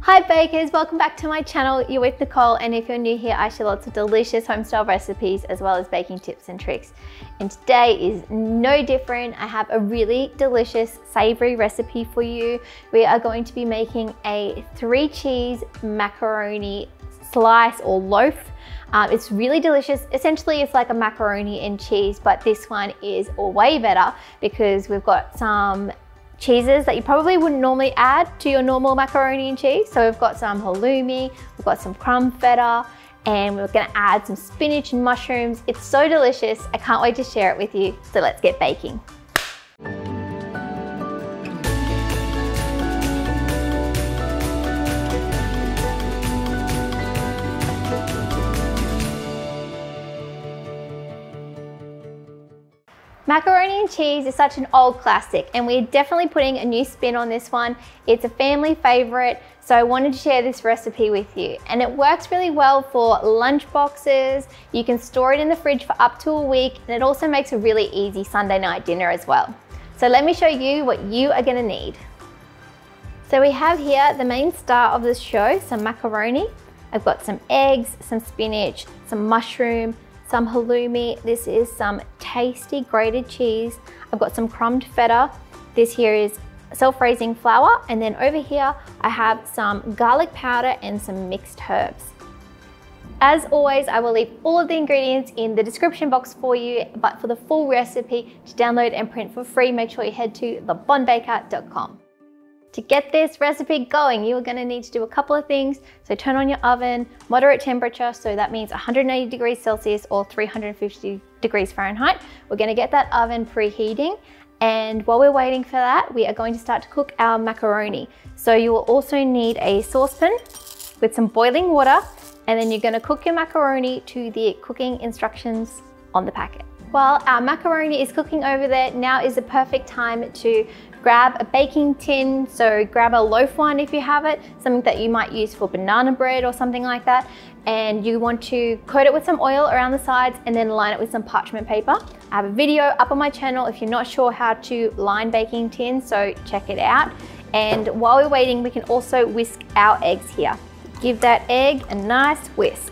Hi bakers, welcome back to my channel. You're with Nicole, and if you're new here, I share lots of delicious home-style recipes as well as baking tips and tricks. And today is no different. I have a really delicious savory recipe for you. We are going to be making a 3-cheese macaroni slice or loaf. It's really delicious. Essentially, it's like a macaroni and cheese, but this one is way better because we've got some cheeses that you probably wouldn't normally add to your normal macaroni and cheese. So we've got some halloumi, we've got some crumbed feta, and we're gonna add some spinach and mushrooms. It's so delicious. I can't wait to share it with you. So let's get baking. Macaroni and cheese is such an old classic, and we're definitely putting a new spin on this one. It's a family favorite, so I wanted to share this recipe with you. And it works really well for lunch boxes. You can store it in the fridge for up to a week, and it also makes a really easy Sunday night dinner as well. So let me show you what you are gonna need. So we have here the main star of the show, some macaroni. I've got some eggs, some spinach, some mushroom, some halloumi. This is some tasty grated cheese. I've got some crumbed feta. This here is self-raising flour. And then over here, I have some garlic powder and some mixed herbs. As always, I will leave all of the ingredients in the description box for you, but for the full recipe to download and print for free, make sure you head to thebonbaker.com. To get this recipe going, you are going to need to do a couple of things. So turn on your oven, moderate temperature, so that means 180 degrees Celsius or 350 degrees Fahrenheit. We're going to get that oven preheating, and while we're waiting for that, we are going to start to cook our macaroni. So you will also need a saucepan with some boiling water, and then you're going to cook your macaroni to the cooking instructions on the packet. While our macaroni is cooking over there, now is the perfect time to grab a baking tin. So grab a loaf one if you have it, something that you might use for banana bread or something like that. And you want to coat it with some oil around the sides and then line it with some parchment paper. I have a video up on my channel if you're not sure how to line baking tins, so check it out. And while we're waiting, we can also whisk our eggs here. Give that egg a nice whisk.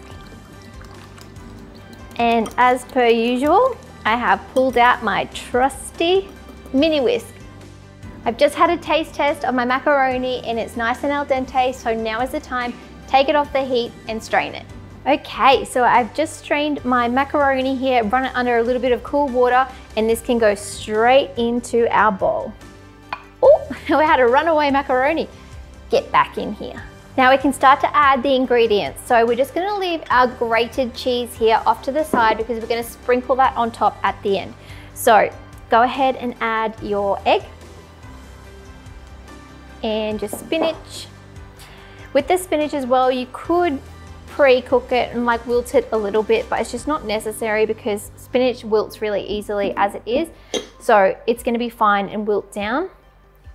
And as per usual, I have pulled out my trusty mini whisk. I've just had a taste test of my macaroni and it's nice and al dente, so now is the time. Take it off the heat and strain it. Okay, so I've just strained my macaroni here, run it under a little bit of cool water, and this can go straight into our bowl. Oh, we had a runaway macaroni. Get back in here. Now we can start to add the ingredients. So we're just gonna leave our grated cheese here off to the side because we're gonna sprinkle that on top at the end. So go ahead and add your egg and your spinach. With the spinach as well, you could pre-cook it and like wilt it a little bit, but it's just not necessary because spinach wilts really easily as it is. So it's gonna be fine and wilt down.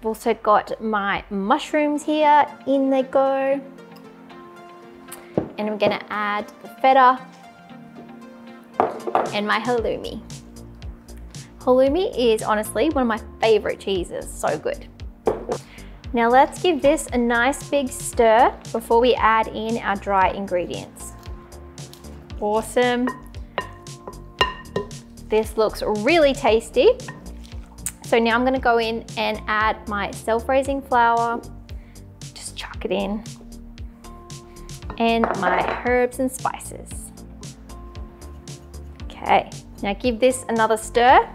I've also got my mushrooms here, in they go. And I'm gonna add the feta and my halloumi. Halloumi is honestly one of my favorite cheeses, so good. Now let's give this a nice big stir before we add in our dry ingredients. Awesome. This looks really tasty. So now I'm gonna go in and add my self-raising flour. Just chuck it in. And my herbs and spices. Okay, now give this another stir.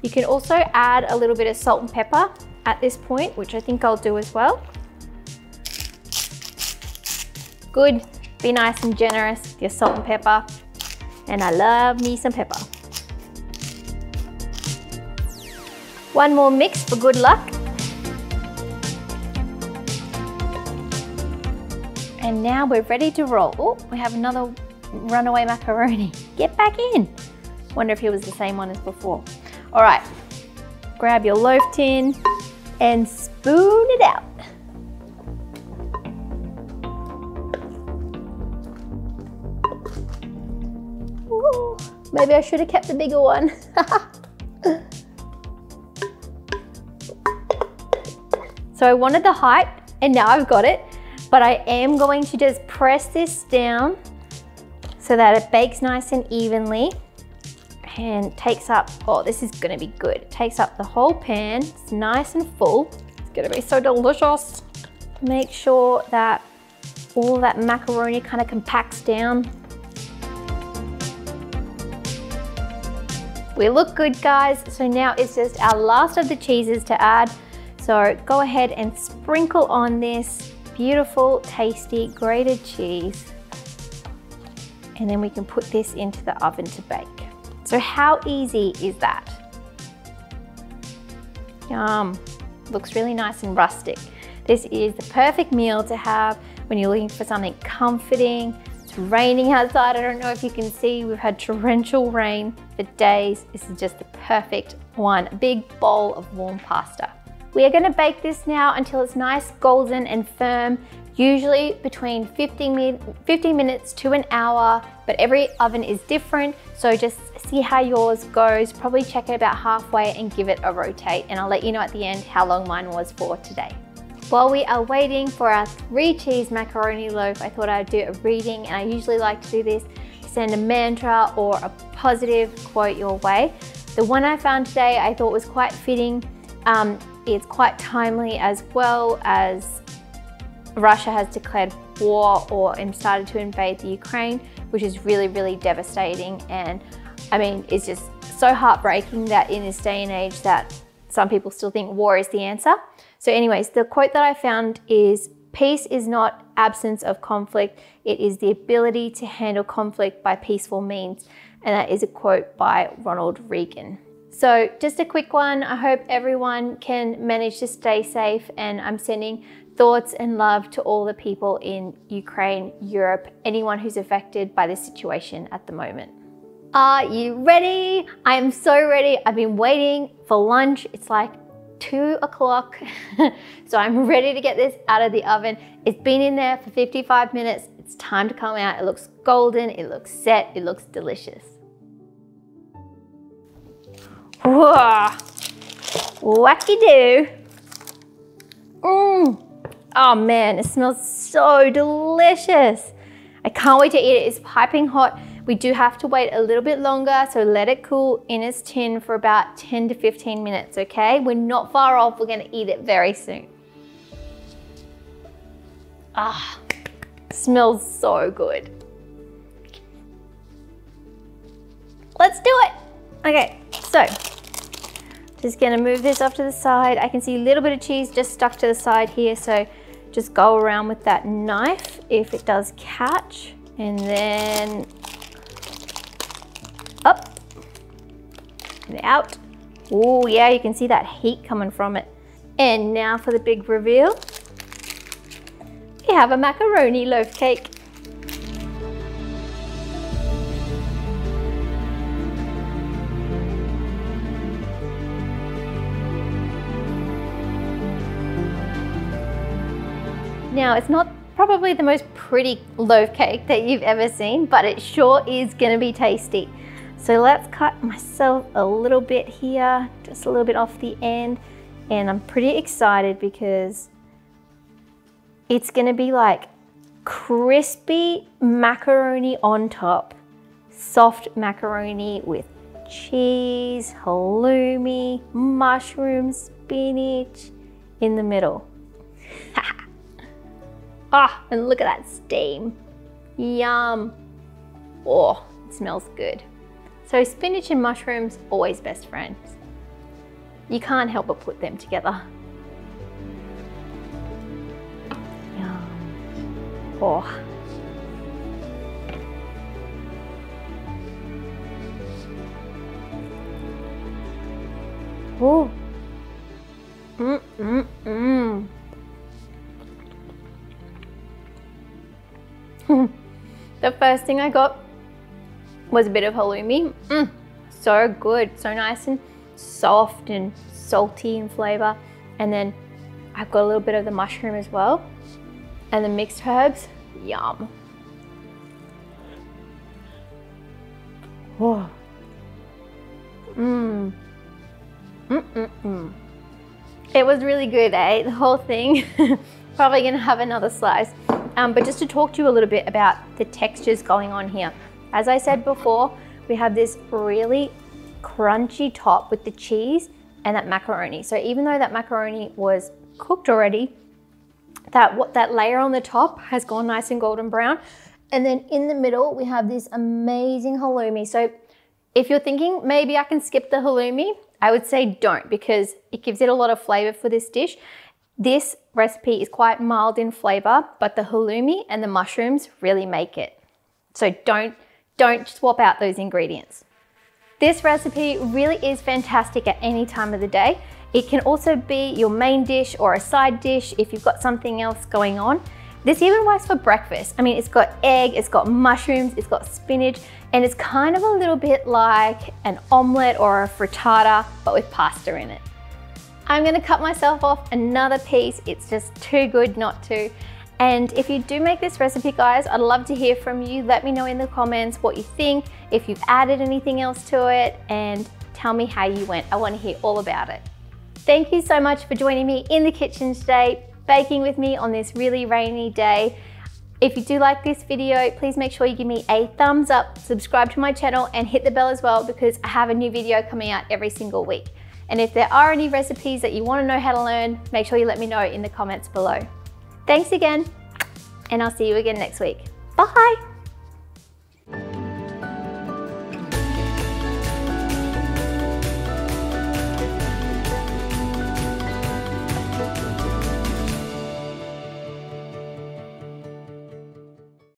You can also add a little bit of salt and pepper at this point, which I think I'll do as well. Good, be nice and generous with your salt and pepper. And I love me some pepper. One more mix for good luck. And now we're ready to roll. Oh, we have another runaway macaroni. Get back in. Wonder if it was the same one as before. All right, grab your loaf tin and spoon it out. Ooh, maybe I should have kept the bigger one. So I wanted the height And now I've got it, but I am going to just press this down so that it bakes nice and evenly and takes up, oh, this is gonna be good. It takes up the whole pan, it's nice and full. It's gonna be so delicious. Make sure that all that macaroni kind of compacts down. We look good, guys. So now it's just our last of the cheeses to add. So go ahead and sprinkle on this beautiful, tasty, grated cheese. And then we can put this into the oven to bake. So how easy is that? Yum, looks really nice and rustic. This is the perfect meal to have when you're looking for something comforting. It's raining outside. I don't know if you can see, we've had torrential rain for days. This is just the perfect one, a big bowl of warm pasta. We are gonna bake this now until it's nice, golden and firm, usually between 15 minutes to an hour, but every oven is different. So just see how yours goes. Probably check it about halfway and give it a rotate. And I'll let you know at the end how long mine was for today. While we are waiting for our 3 cheese macaroni loaf, I thought I'd do a reading, and I usually like to do this, send a mantra or a positive quote your way. The one I found today I thought was quite fitting. It's quite timely, as well as Russia has declared war or started to invade the Ukraine, which is really, really devastating. And I mean, it's just so heartbreaking that in this day and age that some people still think war is the answer. So anyways, the quote that I found is, peace is not absence of conflict, it is the ability to handle conflict by peaceful means. And that is a quote by Ronald Reagan. So just a quick one. I hope everyone can manage to stay safe, and I'm sending thoughts and love to all the people in Ukraine, Europe, anyone who's affected by this situation at the moment. Are you ready? I am so ready. I've been waiting for lunch. It's like 2 o'clock. So I'm ready to get this out of the oven. It's been in there for 55 minutes. It's time to come out. It looks golden, it looks set, it looks delicious. Whoa, wacky-doo. Oh man, it smells so delicious. I can't wait to eat it. It's piping hot. We do have to wait a little bit longer, so let it cool in its tin for about 10 to 15 minutes, okay? We're not far off. We're gonna eat it very soon. Ah, smells so good. Let's do it. Okay, so just gonna move this off to the side. I can see a little bit of cheese just stuck to the side here, so just go around with that knife if it does catch, and then up and out. Oh yeah, you can see that heat coming from it. And now for the big reveal. We have a macaroni loaf cake. Now, it's not probably the most pretty loaf cake that you've ever seen, but it sure is gonna be tasty. So let's cut myself a little bit here, just a little bit off the end. And I'm pretty excited because it's gonna be like crispy macaroni on top, soft macaroni with cheese, halloumi, mushrooms, spinach in the middle. Ah, and look at that steam. Yum. Oh, it smells good. So spinach and mushrooms, always best friends. You can't help but put them together. Yum. Oh. Oh. The first thing I got was a bit of halloumi. So good, so nice and soft and salty in flavor. And then I've got a little bit of the mushroom as well. And the mixed herbs, yum. Oh. It was really good, eh? The whole thing. Probably gonna have another slice. But just to talk to you a little bit about the textures going on here. As I said before, we have this really crunchy top with the cheese and that macaroni. So even though that macaroni was cooked already, that layer on the top has gone nice and golden brown. And then in the middle, we have this amazing halloumi. So if you're thinking maybe I can skip the halloumi, I would say don't, because it gives it a lot of flavor for this dish. This recipe is quite mild in flavor, but the halloumi and the mushrooms really make it. So don't swap out those ingredients. This recipe really is fantastic at any time of the day. It can also be your main dish or a side dish if you've got something else going on. This even works for breakfast. I mean, it's got egg, it's got mushrooms, it's got spinach, and it's kind of a little bit like an omelette or a frittata, but with pasta in it. I'm gonna cut myself off another piece. It's just too good not to. And if you do make this recipe, guys, I'd love to hear from you. Let me know in the comments what you think, if you've added anything else to it, and tell me how you went. I wanna hear all about it. Thank you so much for joining me in the kitchen today, baking with me on this really rainy day. If you do like this video, please make sure you give me a thumbs up, subscribe to my channel, and hit the bell as well, because I have a new video coming out every single week. And if there are any recipes that you want to know how to learn, make sure you let me know in the comments below. Thanks again, and I'll see you again next week. Bye.